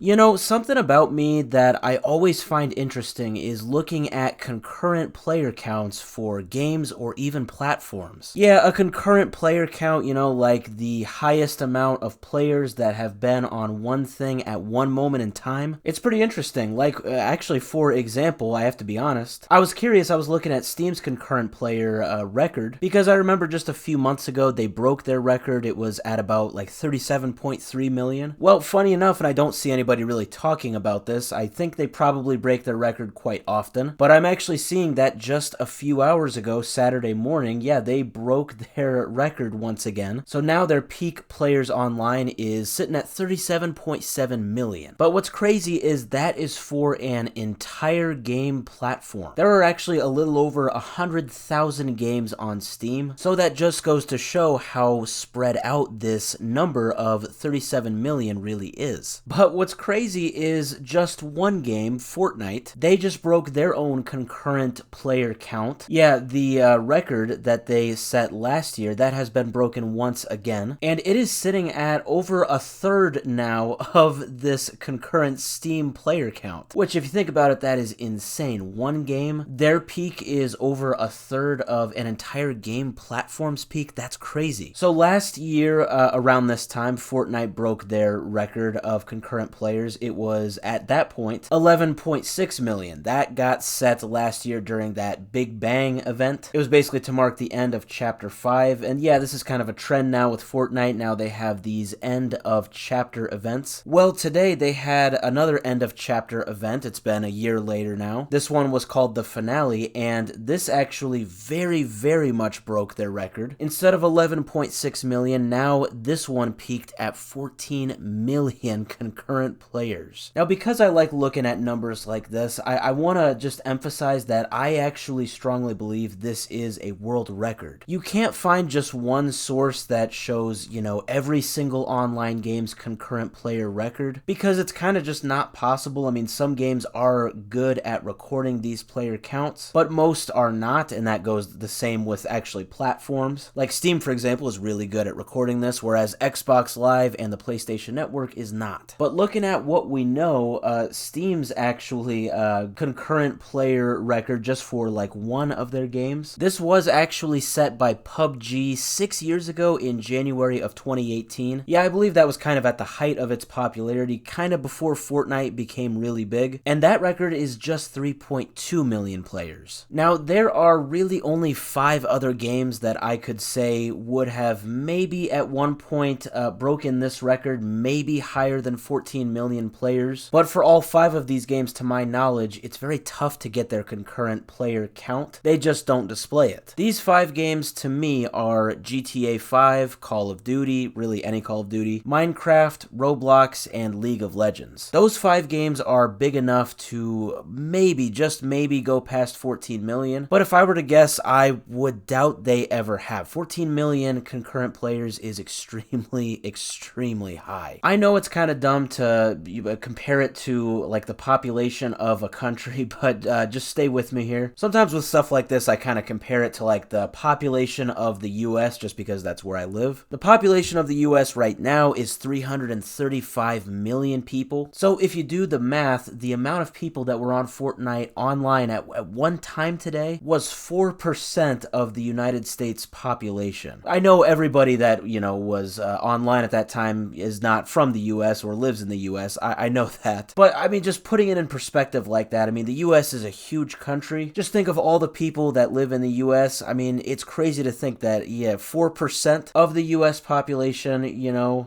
You know, something about me that I always find interesting is looking at concurrent player counts for games or even platforms. Yeah, a concurrent player count, like the highest amount of players that have been on one thing at one moment in time. It's pretty interesting. Like, actually, for example, I have to be honest, I was curious, I was looking at Steam's concurrent player record because I remember just a few months ago they broke their record. It was at about like 37.3 million. Well, funny enough, and I don't see anybody really talking about this, I think they probably break their record quite often, but I'm actually seeing that just a few hours ago, Saturday morning, yeah, they broke their record once again. So now their peak players online is sitting at 37.7 million. But what's crazy is that is for an entire game platform. There are actually a little over 100,000 games on Steam, so that just goes to show how spread out this number of 37 million really is. But what's crazy is just one game, Fortnite, they just broke their own concurrent player count. Yeah, the record that they set last year, that has been broken once again, and it is sitting at over a third now of this concurrent Steam player count, which if you think about it, that is insane. One game, their peak is over a third of an entire game platform's peak. That's crazy. So last year, around this time, Fortnite broke their record of concurrent players. It was, at that point, 11.6 million. That got set last year during that Big Bang event. It was basically to mark the end of Chapter 5, and yeah, this is kind of a trend now with Fortnite. Now they have these end of chapter events. Well, today they had another end of chapter event. It's been a year later now. This one was called the finale, and this actually very, very much broke their record. Instead of 11.6 million, now this one peaked at 14 million concurrent players. Now, because I like looking at numbers like this, I want to just emphasize that I actually strongly believe this is a world record. You can't find just one source that shows, every single online game's concurrent player record, because it's kind of just not possible. I mean, some games are good at recording these player counts, but most are not, and that goes the same with actually platforms. Like Steam, for example, is really good at recording this, whereas Xbox Live and the PlayStation Network is not. But looking at what we know, Steam's actually concurrent player record just for like one of their games, this was actually set by PUBG 6 years ago in January of 2018. Yeah, I believe that was kind of at the height of its popularity, kind of before Fortnite became really big, and that record is just 3.2 million players. Now, there are really only 5 other games that I could say would have maybe at one point broken this record, maybe higher than 14 million players, but for all 5 of these games, to my knowledge, it's very tough to get their concurrent player count. They just don't display it. These 5 games to me are GTA 5, Call of Duty, really any Call of Duty, Minecraft, Roblox, and League of Legends. Those 5 games are big enough to maybe, just maybe, go past 14 million, but if I were to guess, I would doubt they ever have. 14 million concurrent players is extremely, extremely high. I know it's kind of dumb to compare it to like the population of a country, but just stay with me here. Sometimes with stuff like this, I kind of compare it to like the population of the US, just because that's where I live. The population of the US right now is 335 million people. So if you do the math, the amount of people that were on Fortnite online at one time today was 4% of the United States population. I know everybody that, was online at that time is not from the US or lives in the US. I know that. But I mean, just putting it in perspective like that, I mean, the US is a huge country. Just think of all the people that live in the US. I mean, it's crazy to think that, 4% of the US population,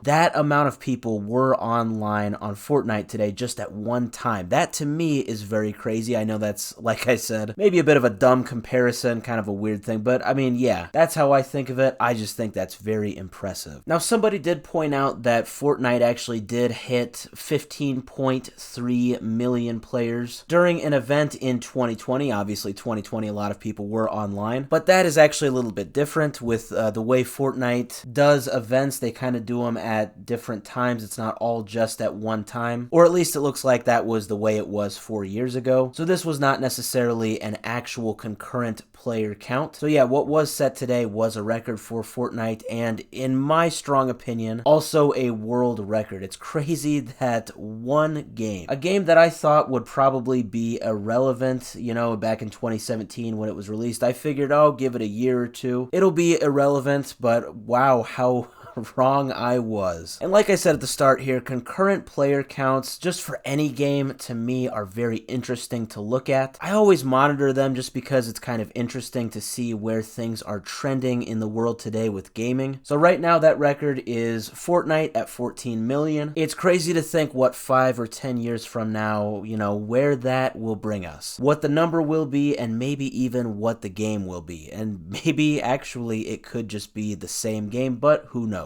that amount of people were online on Fortnite today just at one time. That to me is very crazy. I know that's, like I said, maybe a bit of a dumb comparison, kind of a weird thing, but I mean, yeah, that's how I think of it. I just think that's very impressive. Now, somebody did point out that Fortnite actually did hit 15.3 million players during an event in 2020. Obviously, 2020, a lot of people were online, but that is actually a little bit different with the way Fortnite does events. They kind of do them at different times. It's not all just at one time, or at least it looks like that was the way it was 4 years ago. So this was not necessarily an actual concurrent player count. So yeah, what was set today was a record for Fortnite, and in my strong opinion, also a world record. It's crazy at one game. A game that I thought would probably be irrelevant, back in 2017 when it was released. I figured, oh, give it a year or two. It'll be irrelevant, but wow, how wrong I was. And like I said at the start here, concurrent player counts, just for any game, to me, are very interesting to look at. I always monitor them just because it's kind of interesting to see where things are trending in the world today with gaming. So right now, that record is Fortnite at 14 million. It's crazy to think what 5 or 10 years from now, where that will bring us. What the number will be, and maybe even what the game will be. And maybe actually it could just be the same game, but who knows?